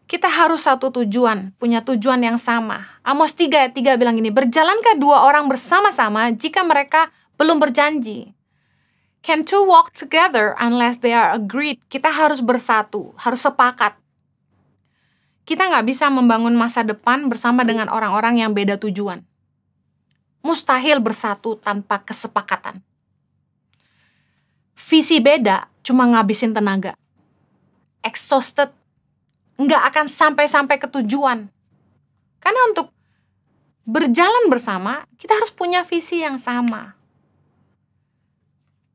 Kita harus satu tujuan, punya tujuan yang sama. Amos 3 ayat 3 bilang gini, berjalankah dua orang bersama-sama jika mereka belum berjanji? Can two walk together unless they are agreed? Kita harus bersatu, harus sepakat. Kita nggak bisa membangun masa depan bersama dengan orang-orang yang beda tujuan. Mustahil bersatu tanpa kesepakatan. Visi beda cuma ngabisin tenaga. Exhausted, nggak akan sampai-sampai ke tujuan. Karena untuk berjalan bersama, kita harus punya visi yang sama.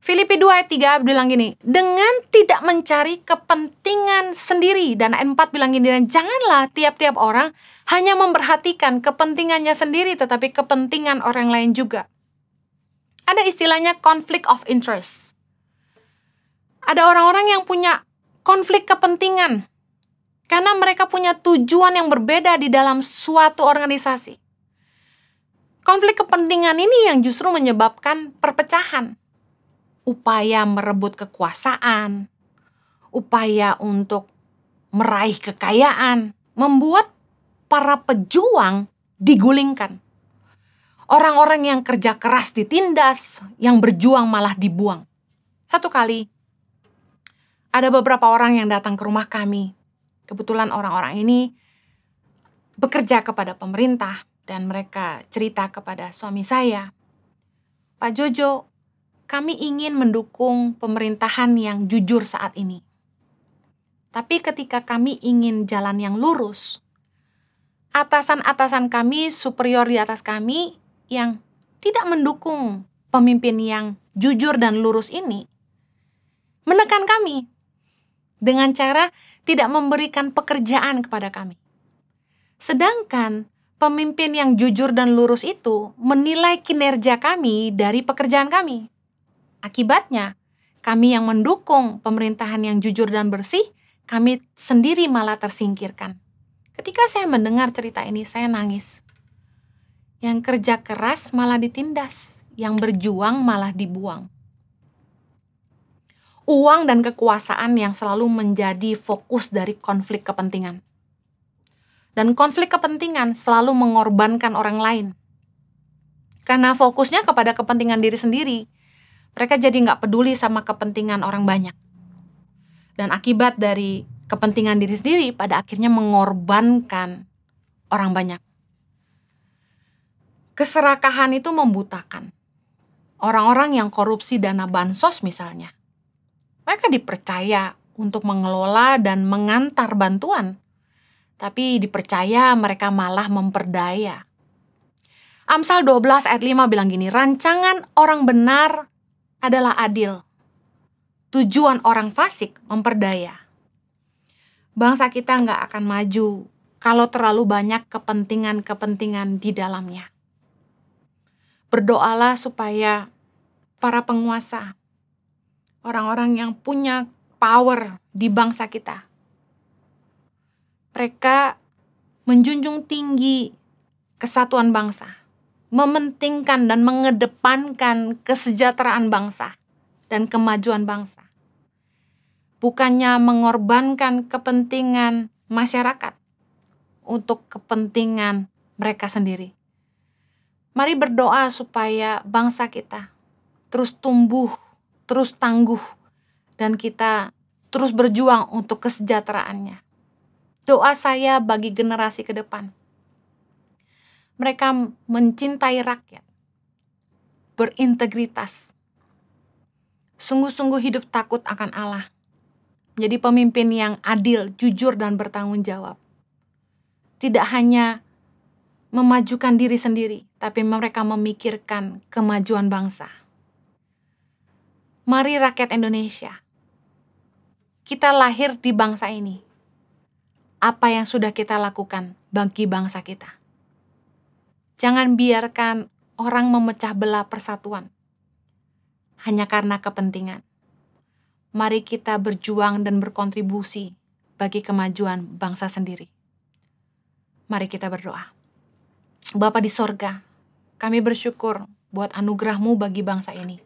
Filipi 2 ayat 3 bilang gini, dengan tidak mencari kepentingan sendiri. Dan ayat 4 bilang gini, dan janganlah tiap-tiap orang hanya memperhatikan kepentingannya sendiri, tetapi kepentingan orang lain juga. Ada istilahnya conflict of interest. Ada orang-orang yang punya konflik kepentingan, karena mereka punya tujuan yang berbeda di dalam suatu organisasi. Konflik kepentingan ini yang justru menyebabkan perpecahan. Upaya merebut kekuasaan, upaya untuk meraih kekayaan, membuat para pejuang digulingkan. Orang-orang yang kerja keras ditindas, yang berjuang malah dibuang. Satu kali, ada beberapa orang yang datang ke rumah kami. Kebetulan orang-orang ini bekerja kepada pemerintah, dan mereka cerita kepada suami saya, Pak Jojo, kami ingin mendukung pemerintahan yang jujur saat ini. Tapi ketika kami ingin jalan yang lurus, atasan-atasan kami, superior di atas kami yang tidak mendukung pemimpin yang jujur dan lurus ini, menekan kami dengan cara tidak memberikan pekerjaan kepada kami. Sedangkan pemimpin yang jujur dan lurus itu menilai kinerja kami dari pekerjaan kami. Akibatnya, kami yang mendukung pemerintahan yang jujur dan bersih, kami sendiri malah tersingkirkan. Ketika saya mendengar cerita ini, saya nangis. Yang kerja keras malah ditindas, yang berjuang malah dibuang. Uang dan kekuasaan yang selalu menjadi fokus dari konflik kepentingan. Dan konflik kepentingan selalu mengorbankan orang lain. Karena fokusnya kepada kepentingan diri sendiri, mereka jadi nggak peduli sama kepentingan orang banyak. Dan akibat dari kepentingan diri sendiri, pada akhirnya mengorbankan orang banyak. Keserakahan itu membutakan. Orang-orang yang korupsi dana bansos misalnya, mereka dipercaya untuk mengelola dan mengantar bantuan, tapi dipercaya mereka malah memperdaya. Amsal 12 ayat 5 bilang gini, rancangan orang benar adalah adil. Tujuan orang fasik memperdaya. Bangsa kita nggak akan maju kalau terlalu banyak kepentingan-kepentingan di dalamnya. Berdoalah supaya para penguasa, orang-orang yang punya power di bangsa kita, mereka menjunjung tinggi kesatuan bangsa, mementingkan dan mengedepankan kesejahteraan bangsa dan kemajuan bangsa. Bukannya mengorbankan kepentingan masyarakat untuk kepentingan mereka sendiri. Mari berdoa supaya bangsa kita terus tumbuh, terus tangguh, dan kita terus berjuang untuk kesejahteraannya. Doa saya bagi generasi ke depan. Mereka mencintai rakyat, berintegritas, sungguh-sungguh hidup takut akan Allah, menjadi pemimpin yang adil, jujur, dan bertanggung jawab. Tidak hanya memajukan diri sendiri, tapi mereka memikirkan kemajuan bangsa. Mari rakyat Indonesia, kita lahir di bangsa ini. Apa yang sudah kita lakukan bagi bangsa kita? Jangan biarkan orang memecah belah persatuan hanya karena kepentingan. Mari kita berjuang dan berkontribusi bagi kemajuan bangsa sendiri. Mari kita berdoa. Bapa di sorga, kami bersyukur buat anugerah-Mu bagi bangsa ini.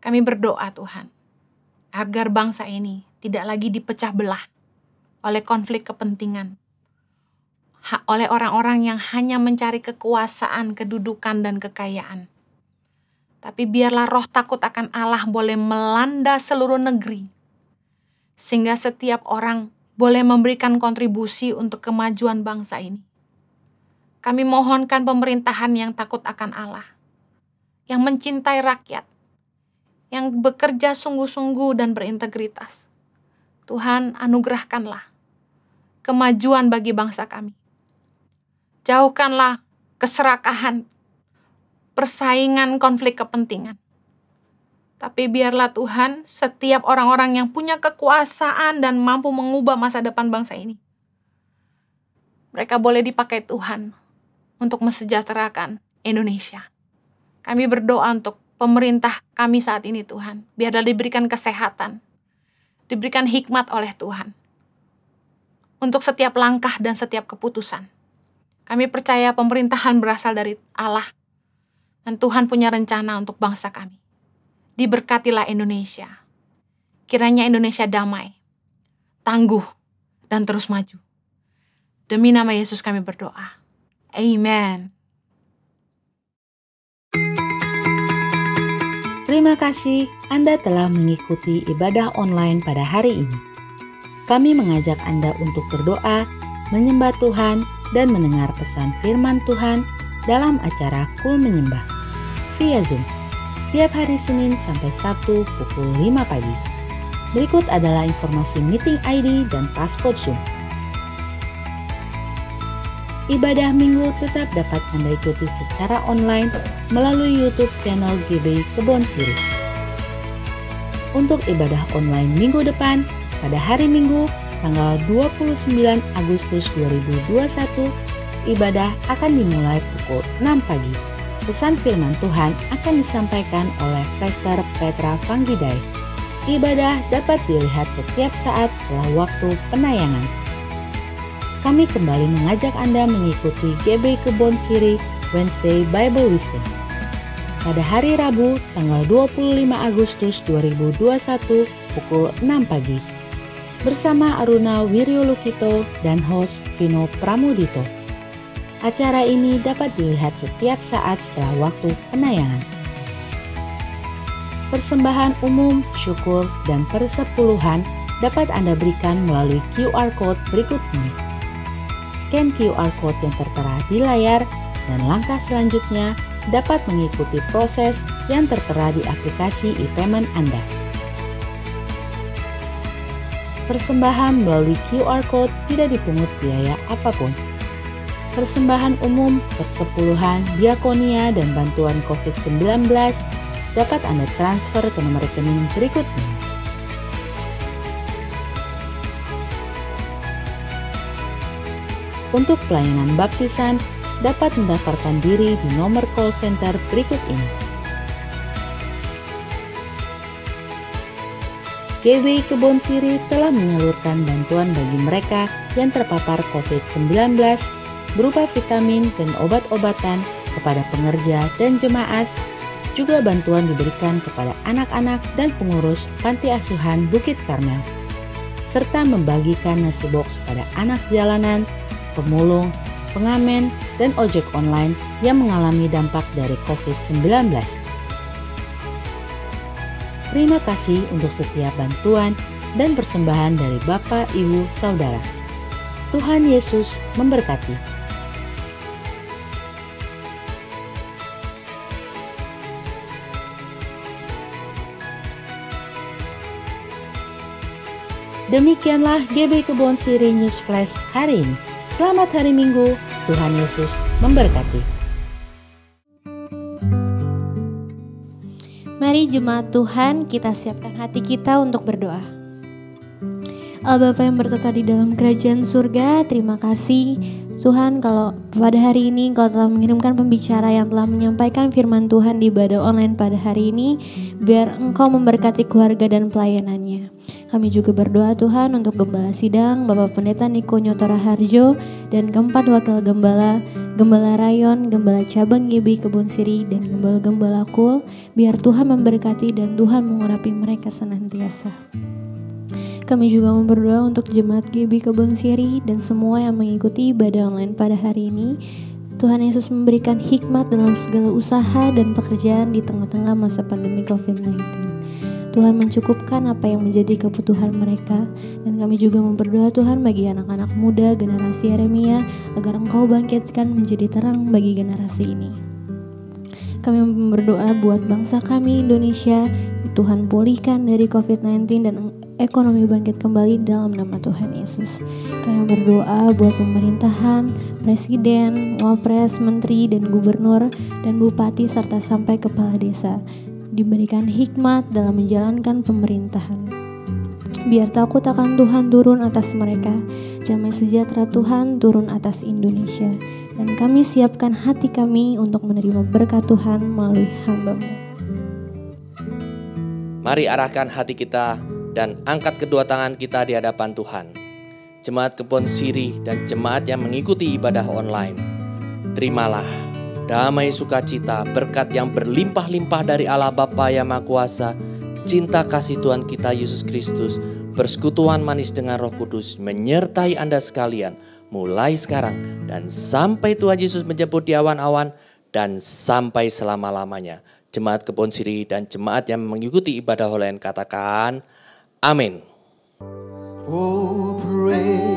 Kami berdoa Tuhan, agar bangsa ini tidak lagi dipecah belah oleh konflik kepentingan, oleh orang-orang yang hanya mencari kekuasaan, kedudukan, dan kekayaan. Tapi biarlah roh takut akan Allah boleh melanda seluruh negeri, sehingga setiap orang boleh memberikan kontribusi untuk kemajuan bangsa ini. Kami mohonkan pemerintahan yang takut akan Allah, yang mencintai rakyat, yang bekerja sungguh-sungguh dan berintegritas. Tuhan, anugerahkanlah kemajuan bagi bangsa kami. Jauhkanlah keserakahan, persaingan, konflik kepentingan. Tapi biarlah Tuhan, setiap orang-orang yang punya kekuasaan dan mampu mengubah masa depan bangsa ini, mereka boleh dipakai Tuhan untuk mesejahterakan Indonesia. Kami berdoa untuk pemerintah kami saat ini Tuhan. Biarlah diberikan kesehatan, diberikan hikmat oleh Tuhan untuk setiap langkah dan setiap keputusan. Kami percaya pemerintahan berasal dari Allah dan Tuhan punya rencana untuk bangsa kami. Diberkatilah Indonesia. Kiranya Indonesia damai, tangguh, dan terus maju. Demi nama Yesus kami berdoa. Amen. Terima kasih Anda telah mengikuti ibadah online pada hari ini. Kami mengajak Anda untuk berdoa, menyembah Tuhan, dan mendengar pesan firman Tuhan dalam acara Kul Menyembah via Zoom setiap hari Senin sampai Sabtu pukul 5 pagi. Berikut adalah informasi meeting ID dan passcode Zoom. Ibadah minggu tetap dapat Anda ikuti secara online melalui YouTube channel GBI Kebon Siri. Untuk ibadah online minggu depan, pada hari Minggu, tanggal 29 Agustus 2021, ibadah akan dimulai pukul 6 pagi. Pesan firman Tuhan akan disampaikan oleh Pastor Petra Panggidai. Ibadah dapat dilihat setiap saat setelah waktu penayangan. Kami kembali mengajak Anda mengikuti GBI Kebon Siri Wednesday Bible Wisdom pada hari Rabu tanggal 25 Agustus 2021 pukul 6 pagi bersama Aruna Wiryolukito dan host Vino Pramudito. Acara ini dapat dilihat setiap saat setelah waktu penayangan. Persembahan umum, syukur, dan persepuluhan dapat Anda berikan melalui QR Code berikut ini. Scan QR Code yang tertera di layar, dan langkah selanjutnya dapat mengikuti proses yang tertera di aplikasi e-payment Anda. Persembahan melalui QR Code tidak dipungut biaya apapun. Persembahan umum, persepuluhan, diakonia, dan bantuan COVID-19 dapat Anda transfer ke nomor rekening berikut ini. Untuk pelayanan baptisan, dapat mendaftarkan diri di nomor call center berikut ini. GBI Kebon Siri telah menyalurkan bantuan bagi mereka yang terpapar COVID-19 berupa vitamin dan obat-obatan kepada pengerja dan jemaat. Juga bantuan diberikan kepada anak-anak dan pengurus panti asuhan Bukit Karmel, serta membagikan nasi box pada anak jalanan, pemulung, pengamen, dan ojek online yang mengalami dampak dari COVID-19. Terima kasih untuk setiap bantuan dan persembahan dari Bapak, Ibu, Saudara. Tuhan Yesus memberkati. Demikianlah GBI Kebon Siri News Flash hari ini. Selamat hari Minggu, Tuhan Yesus memberkati. Mari jemaat Tuhan, kita siapkan hati kita untuk berdoa. Allah Bapa yang bertata di dalam kerajaan surga, terima kasih Tuhan kalau pada hari ini Engkau telah mengirimkan pembicara yang telah menyampaikan firman Tuhan di ibadah online pada hari ini. Biar Engkau memberkati keluarga dan pelayanannya. Kami juga berdoa Tuhan untuk Gembala Sidang, Bapak Pendeta Niko Nyotora Harjo, dan keempat wakil Gembala, Gembala Rayon, Gembala Cabang GBI Kebon Siri, dan Gembala-Gembala Kul. Biar Tuhan memberkati dan Tuhan mengurapi mereka senantiasa. Kami juga berdoa untuk jemaat GBI Kebon Siri dan semua yang mengikuti ibadah online pada hari ini. Tuhan Yesus memberikan hikmat dalam segala usaha dan pekerjaan di tengah-tengah masa pandemi COVID-19. Tuhan mencukupkan apa yang menjadi kebutuhan mereka. Dan kami juga berdoa Tuhan bagi anak-anak muda generasi Yeremia agar Engkau bangkitkan menjadi terang bagi generasi ini. Kami berdoa buat bangsa kami Indonesia, Tuhan pulihkan dari COVID-19 dan ekonomi bangkit kembali dalam nama Tuhan Yesus. Kami berdoa buat pemerintahan, presiden, wapres, menteri, dan gubernur, dan bupati, serta sampai kepala desa diberikan hikmat dalam menjalankan pemerintahan. Biar takut akan Tuhan turun atas mereka, damai sejahtera Tuhan turun atas Indonesia, dan kami siapkan hati kami untuk menerima berkat Tuhan melalui hamba-Mu. Mari arahkan hati kita dan angkat kedua tangan kita di hadapan Tuhan. Jemaat Kebon Sirih dan jemaat yang mengikuti ibadah online, terimalah damai sukacita, berkat yang berlimpah-limpah dari Allah Bapa yang Maha Kuasa, cinta kasih Tuhan kita Yesus Kristus, persekutuan manis dengan Roh Kudus menyertai Anda sekalian mulai sekarang dan sampai Tuhan Yesus menjemput di awan-awan dan sampai selama-lamanya. Jemaat Kebon Sirih dan jemaat yang mengikuti ibadah online katakan amin. Oh, pray.